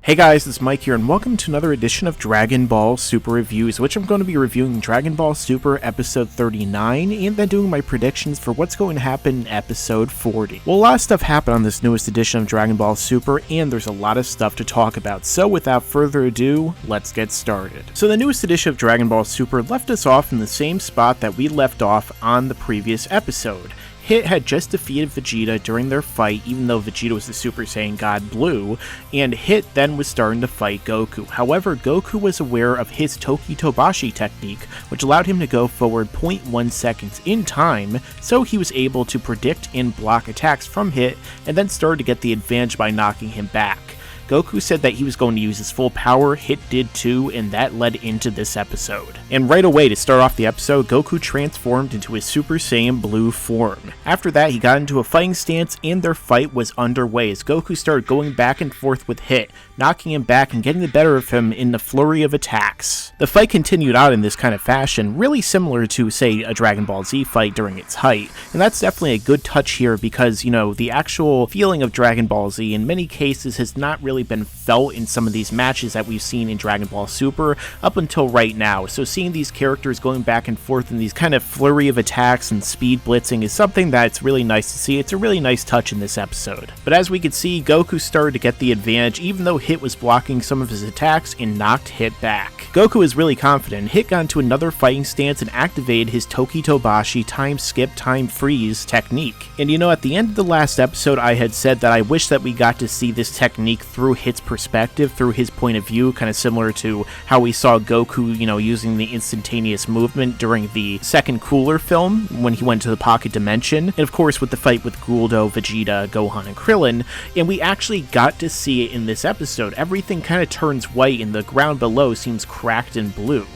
Hey guys, it's Mike here, and welcome to another edition of Dragon Ball Super Reviews, which I'm going to be reviewing Dragon Ball Super Episode 39, and then doing my predictions for what's going to happen in Episode 40. Well, a lot of stuff happened on this newest edition of Dragon Ball Super, and there's a lot of stuff to talk about, so without further ado, let's get started. So the newest edition of Dragon Ball Super left us off in the same spot that we left off on the previous episode. Hit had just defeated Vegeta during their fight, even though Vegeta was the Super Saiyan God Blue, and Hit then was starting to fight Goku. However, Goku was aware of his Toki Tobashi technique, which allowed him to go forward 0.1 seconds in time, so he was able to predict and block attacks from Hit, and then started to get the advantage by knocking him back. Goku said that he was going to use his full power, Hit did too, and that led into this episode. And right away, to start off the episode, Goku transformed into his Super Saiyan Blue form. After that, he got into a fighting stance, and their fight was underway as Goku started going back and forth with Hit, knocking him back and getting the better of him in the flurry of attacks. The fight continued on in this kind of fashion, really similar to, say, a Dragon Ball Z fight during its height, and that's definitely a good touch here because, you know, the actual feeling of Dragon Ball Z in many cases has not really been felt in some of these matches that we've seen in Dragon Ball Super up until right now. So seeing these characters going back and forth in these kind of flurry of attacks and speed blitzing is something that's really nice to see. It's a really nice touch in this episode. But as we could see, Goku started to get the advantage even though Hit was blocking some of his attacks and knocked Hit back. Goku is really confident. Hit got into another fighting stance and activated his Toki Tobashi time skip time freeze technique. And you know, at the end of the last episode I had said that I wish that we got to see this technique through Hit's perspective, through his point of view, kind of similar to how we saw Goku, you know, using the instantaneous movement during the second Cooler film when he went to the pocket dimension, and of course with the fight with Guldo, Vegeta, Gohan, and Krillin, and we actually got to see it in this episode. Everything kind of turns white and the ground below seems cracked and blue,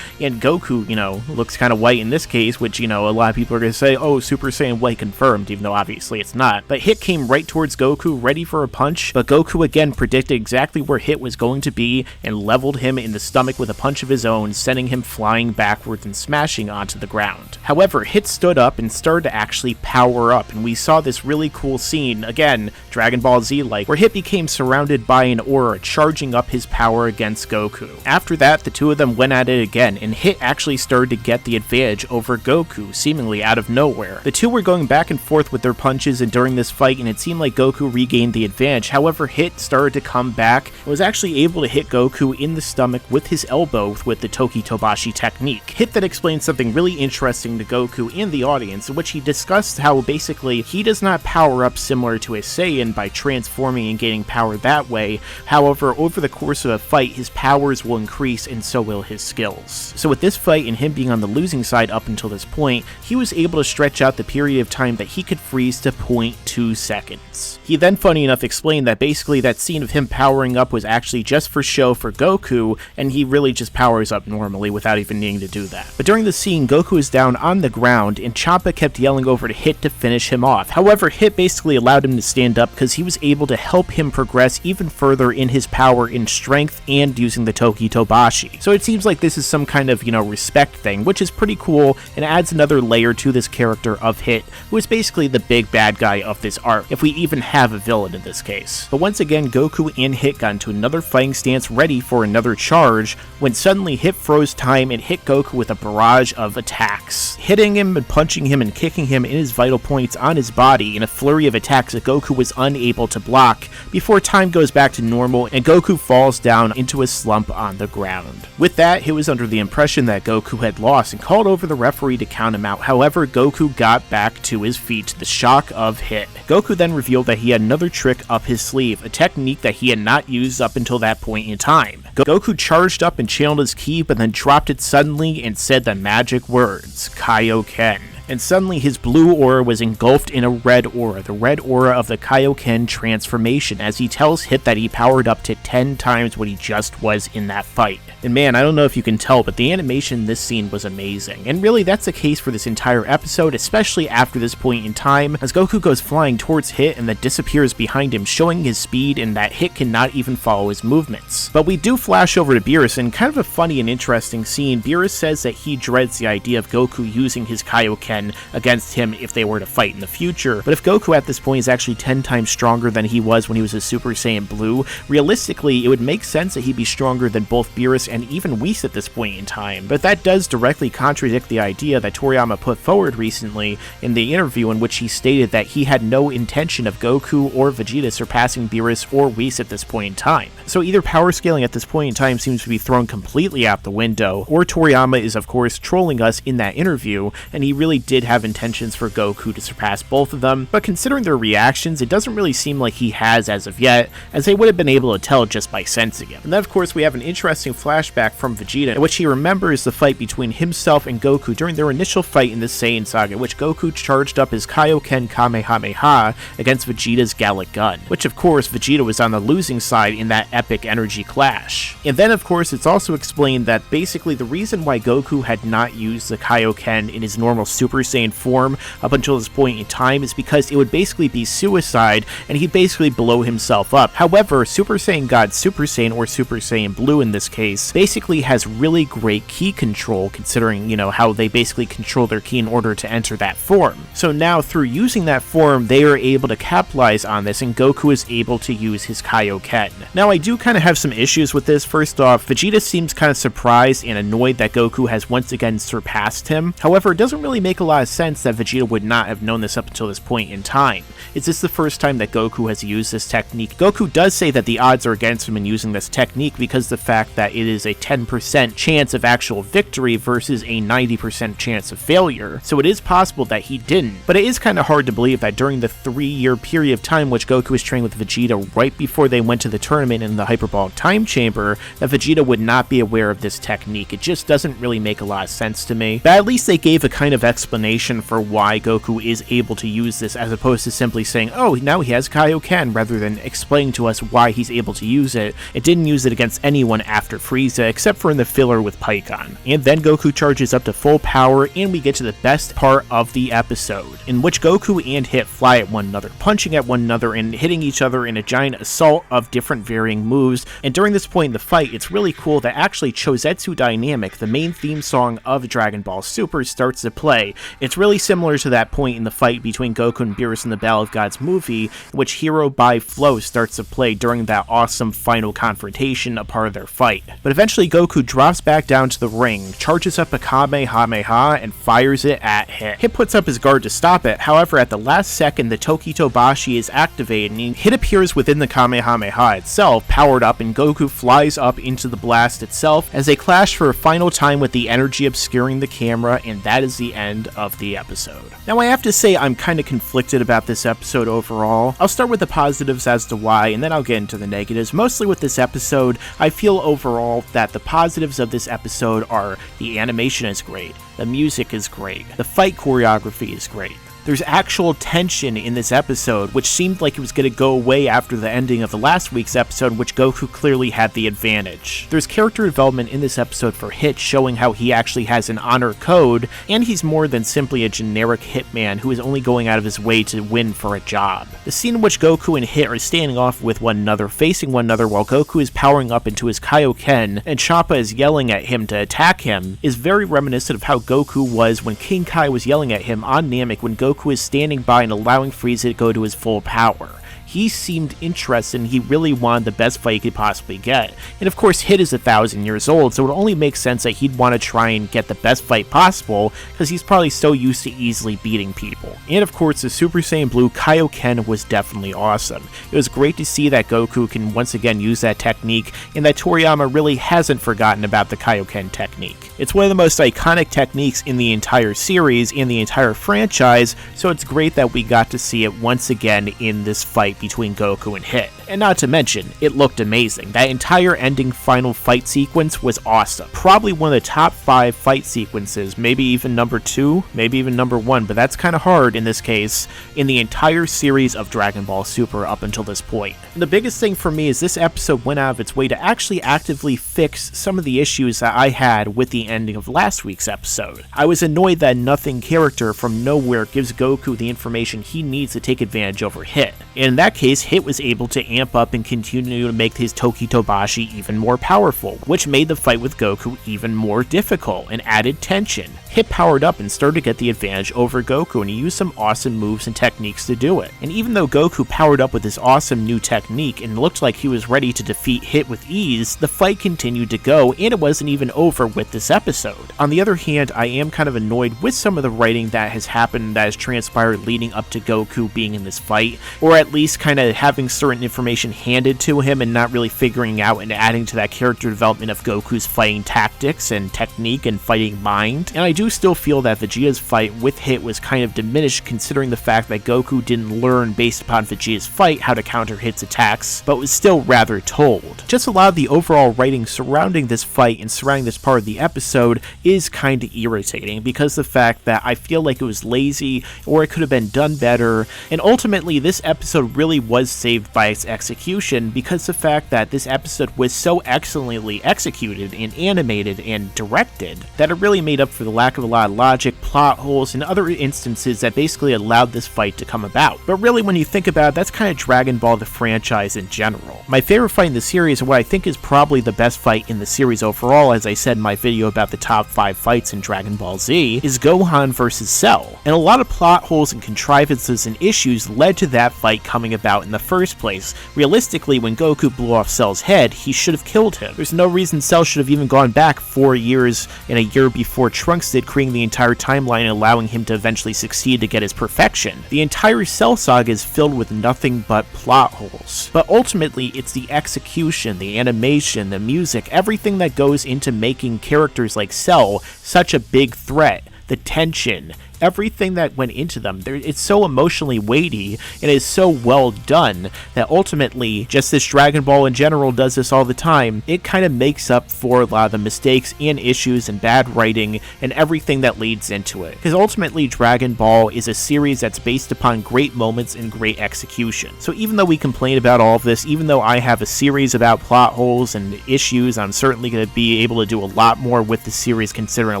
and Goku, you know, looks kind of white in this case, which, you know, a lot of people are going to say, oh, Super Saiyan White confirmed, even though obviously it's not. But Hit came right towards Goku, ready for a punch, but Goku again predicted exactly where Hit was going to be and leveled him in the stomach with a punch of his own, sending him flying backwards and smashing onto the ground. However, Hit stood up and started to actually power up, and we saw this really cool scene, again, Dragon Ball Z-like, where Hit became surrounded by an aura, charging up his power against Goku. After that, the two of them went at it again, and Hit actually started to get the advantage over Goku, seemingly out of nowhere. The two were going back and forth with their punches and during this fight, and it seemed like Goku regained the advantage. However, Hit started to come back and was actually able to hit Goku in the stomach with his elbow with the Toki Tobashi technique. Hit then explained something really interesting to Goku and the audience, in which he discussed how basically he does not power up similar to a Saiyan by transforming and gaining power that way. However, over the course of a fight, his powers will increase and so will his skills. So with this fight and him being on the losing side up until this point, he was able to stretch out the period of time that he could freeze to 0.2 seconds. He then, funny enough, explained that basically that scene of him powering up was actually just for show for Goku, and he really just powers up normally without even needing to do that. But during the scene, Goku is down on the ground, and Champa kept yelling over to Hit to finish him off. However, Hit basically allowed him to stand up because he was able to help him progress even further in his power in strength and using the Toki Tobashi. So it seems like this is some kind of, you know, respect thing, which is pretty cool and adds another layer to this character of Hit, who is basically the big bad guy of this arc, if we even have a villain in this case. But once again, Goku and Hit got into another fighting stance ready for another charge, when suddenly Hit froze time and hit Goku with a barrage of attacks, hitting him and punching him and kicking him in his vital points on his body in a flurry of attacks that Goku was unable to block, before time goes back to normal and Goku falls down into a slump on the ground. With that, Hit was under the impression that Goku had lost and called over the referee to count him out. However, Goku got back to his feet to the shock of Hit. Goku then revealed that he had another trick up his sleeve, a technique that he had not used up until that point in time. Goku charged up and channeled his ki, but then dropped it suddenly and said the magic words, Kaioken. And suddenly his blue aura was engulfed in a red aura, the red aura of the Kaioken transformation, as he tells Hit that he powered up to 10 times what he just was in that fight. And man, I don't know if you can tell, but the animation in this scene was amazing. And really, that's the case for this entire episode, especially after this point in time, as Goku goes flying towards Hit and then disappears behind him, showing his speed and that Hit cannot even follow his movements. But we do flash over to Beerus, and kind of a funny and interesting scene. Beerus says that he dreads the idea of Goku using his Kaioken Kaioken against him if they were to fight in the future. But if Goku at this point is actually 10 times stronger than he was when he was a Super Saiyan Blue, realistically, it would make sense that he'd be stronger than both Beerus and even Whis at this point in time. But that does directly contradict the idea that Toriyama put forward recently in the interview, in which he stated that he had no intention of Goku or Vegeta surpassing Beerus or Whis at this point in time. So either power scaling at this point in time seems to be thrown completely out the window, or Toriyama is of course trolling us in that interview, and he really did have intentions for Goku to surpass both of them. But considering their reactions, it doesn't really seem like he has as of yet, as they would have been able to tell just by sensing him. And then of course we have an interesting flashback from Vegeta, in which he remembers the fight between himself and Goku during their initial fight in the Saiyan saga, in which Goku charged up his Kaioken Kamehameha against Vegeta's Gallic Gun, which of course Vegeta was on the losing side in that epic energy clash. And then of course it's also explained that basically the reason why Goku had not used the Kaioken in his normal Super Saiyan form up until this point in time is because it would basically be suicide and he'd basically blow himself up. However, Super Saiyan God Super Saiyan, or Super Saiyan Blue in this case, basically has really great ki control, considering, you know, how they basically control their ki in order to enter that form. So now through using that form, they are able to capitalize on this, and Goku is able to use his Kaioken. Now I do kind of have some issues with this. First off, Vegeta seems kind of surprised and annoyed that Goku has once again surpassed him. However, it doesn't really make a lot of sense that Vegeta would not have known this up until this point in time. Is this the first time that Goku has used this technique? Goku does say that the odds are against him in using this technique because the fact that it is a 10% chance of actual victory versus a 90% chance of failure. So it is possible that he didn't, but it is kind of hard to believe that during the 3-year period of time which Goku was training with Vegeta right before they went to the tournament in the Hyperbolic Time Chamber, that Vegeta would not be aware of this technique. It just doesn't really make a lot of sense to me. But at least they gave a kind of explanation for why Goku is able to use this, as opposed to simply saying, oh, now he has Kaioken, rather than explaining to us why he's able to use it. It didn't use it against anyone after Frieza, except for in the filler with Pikkon. And then Goku charges up to full power, and we get to the best part of the episode, in which Goku and Hit fly at one another, punching at one another and hitting each other in a giant assault of different varying moves. And during this point in the fight, it's really cool that actually Chozetsu Dynamic, the main theme song of Dragon Ball Super, starts to play. It's really similar to that point in the fight between Goku and Beerus in the Battle of Gods movie, in which Hero by Flow starts to play during that awesome final confrontation, a part of their fight. But eventually Goku drops back down to the ring, charges up a Kamehameha, and fires it at Hit. Hit puts up his guard to stop it. However, at the last second, the Tokitobashi is activated, and Hit appears within the Kamehameha itself, powered up, and Goku flies up into the blast itself as they clash for a final time with the energy obscuring the camera, and that is the end of the episode. Now I have to say I'm kind of conflicted about this episode overall. I'll start with the positives as to why, and then I'll get into the negatives. Mostly with this episode, I feel overall that the positives of this episode are the animation is great, the music is great, the fight choreography is great. There's actual tension in this episode, which seemed like it was going to go away after the ending of the last week's episode, in which Goku clearly had the advantage. There's character development in this episode for Hit, showing how he actually has an honor code, and he's more than simply a generic hitman who is only going out of his way to win for a job. The scene in which Goku and Hit are standing off with one another, facing one another while Goku is powering up into his Kaioken, and Choppa is yelling at him to attack him, is very reminiscent of how Goku was when King Kai was yelling at him on Namek when Goku is standing by and allowing Frieza to go to his full power. He seemed interested and he really wanted the best fight he could possibly get. And of course Hit is 1,000 years old, so it only makes sense that he'd want to try and get the best fight possible, because he's probably so used to easily beating people. And of course the Super Saiyan Blue Kaioken was definitely awesome. It was great to see that Goku can once again use that technique, and that Toriyama really hasn't forgotten about the Kaioken technique. It's one of the most iconic techniques in the entire series and the entire franchise, so it's great that we got to see it once again in this fight between Goku and Hit. And not to mention, it looked amazing. That entire ending final fight sequence was awesome. Probably one of the top 5 fight sequences, maybe even number 2, maybe even number 1, but that's kind of hard in this case, in the entire series of Dragon Ball Super up until this point. And the biggest thing for me is this episode went out of its way to actually actively fix some of the issues that I had with the ending of last week's episode. I was annoyed that nothing character from nowhere gives Goku the information he needs to take advantage over Hit. And that that case, Hit was able to amp up and continue to make his Tokitobashi even more powerful, which made the fight with Goku even more difficult and added tension. Hit powered up and started to get the advantage over Goku, and he used some awesome moves and techniques to do it. And even though Goku powered up with this awesome new technique and looked like he was ready to defeat Hit with ease, the fight continued to go, and it wasn't even over with this episode. On the other hand, I am kind of annoyed with some of the writing that has happened, that has transpired leading up to Goku being in this fight, or at least kind of having certain information handed to him and not really figuring out and adding to that character development of Goku's fighting tactics and technique and fighting mind. And I do still feel that Vegeta's fight with Hit was kind of diminished, considering the fact that Goku didn't learn based upon Vegeta's fight how to counter Hit's attacks, but was still rather told. Just a lot of the overall writing surrounding this fight and surrounding this part of the episode is kind of irritating, because the fact that I feel like it was lazy, or it could have been done better, and ultimately this episode really was saved by its execution, because the fact that this episode was so excellently executed and animated and directed that it really made up for the lack of a lot of logic, plot holes, and other instances that basically allowed this fight to come about. But really, when you think about it, that's kind of Dragon Ball the franchise in general. My favorite fight in the series, and what I think is probably the best fight in the series overall, as I said in my video about the top 5 fights in Dragon Ball Z, is Gohan versus Cell. And a lot of plot holes and contrivances and issues led to that fight coming about in the first place. Realistically, when Goku blew off Cell's head, he should have killed him. There's no reason Cell should have even gone back 4 years and a year before Trunks did, creating the entire timeline and allowing him to eventually succeed to get his perfection. The entire Cell saga is filled with nothing but plot holes. But ultimately, it's the execution, the animation, the music, everything that goes into making characters like Cell such a big threat. The tension, everything that went into them, it's so emotionally weighty and is so well done that ultimately, just as Dragon Ball in general does this all the time, it kind of makes up for a lot of the mistakes and issues and bad writing and everything that leads into it. Because ultimately, Dragon Ball is a series that's based upon great moments and great execution. So even though we complain about all of this, even though I have a series about plot holes and issues, I'm certainly going to be able to do a lot more with the series considering a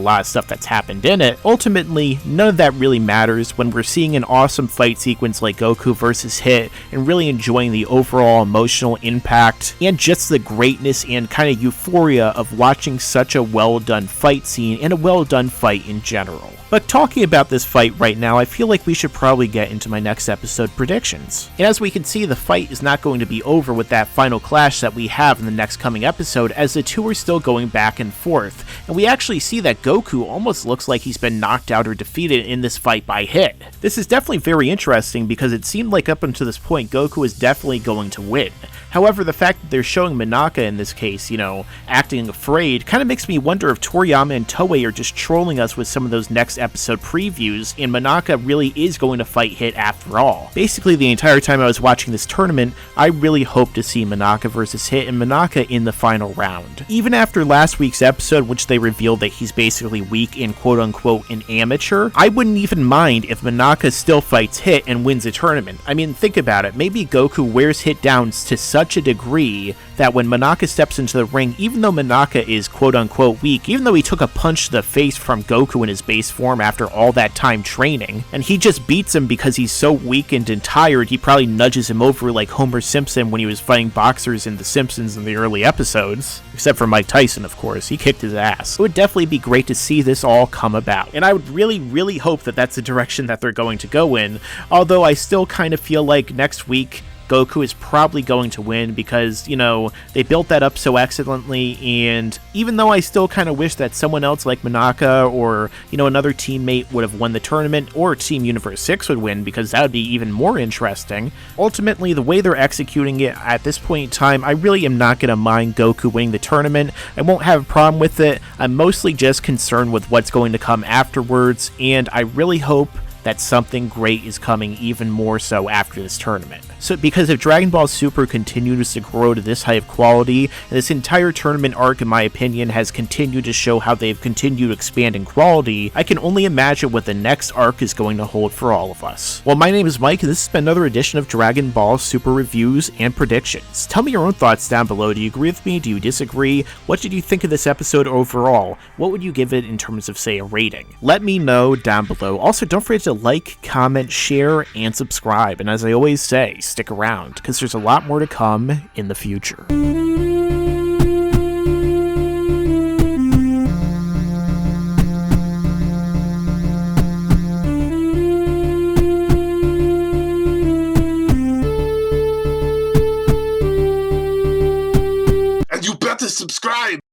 lot of stuff that's happened in it. Ultimately, none of that really matters when we're seeing an awesome fight sequence like Goku versus Hit and really enjoying the overall emotional impact and just the greatness and kind of euphoria of watching such a well done fight scene and a well done fight in general. But talking about this fight right now, I feel like we should probably get into my next episode predictions. And as we can see, the fight is not going to be over with that final clash that we have in the next coming episode, as the two are still going back and forth. And we actually see that Goku almost looks like he's been knocked out or defeated in this fight by Hit. This is definitely very interesting because it seemed like up until this point, Goku is definitely going to win. However, the fact that they're showing Monaka in this case, acting afraid, kind of makes me wonder if Toriyama and Toei are just trolling us with some of those next episode previews, and Monaka really is going to fight Hit after all. Basically, the entire time I was watching this tournament, I really hoped to see Monaka versus Hit and Monaka in the final round. Even after last week's episode, which they revealed that he's basically weak and quote-unquote an amateur, I wouldn't even mind if Monaka still fights Hit and wins the tournament. I mean, think about it. Maybe Goku wears Hit down to such a degree that when Monaka steps into the ring, even though Monaka is quote-unquote weak, even though he took a punch to the face from Goku in his base form after all that time training, and he just beats him because he's so weakened and tired, he probably nudges him over like Homer Simpson when he was fighting boxers in The Simpsons in the early episodes. Except for Mike Tyson, of course. He kicked his ass. It would definitely be great to see this all come about. And I would really, really hope that that's the direction that they're going to go in, although I still kind of feel like next week, Goku is probably going to win because, they built that up so excellently, and even though I still kind of wish that someone else like Monaka or, another teammate would have won the tournament, or Team Universe 6 would win because that would be even more interesting, ultimately the way they're executing it at this point in time, I really am not going to mind Goku winning the tournament. I won't have a problem with it. I'm mostly just concerned with what's going to come afterwards, and I really hope that something great is coming even more so after this tournament. So because if Dragon Ball Super continues to grow to this height of quality, and this entire tournament arc in my opinion has continued to show how they've continued to expand in quality, I can only imagine what the next arc is going to hold for all of us. Well, my name is Mike, and this has been another edition of Dragon Ball Super reviews and predictions. Tell me your own thoughts down below. Do you agree with me? Do you disagree? What did you think of this episode overall? What would you give it in terms of, say, a rating? Let me know down below. Also, don't forget to like, comment, share, and subscribe. And as I always say, stick around, because there's a lot more to come in the future. And you better subscribe!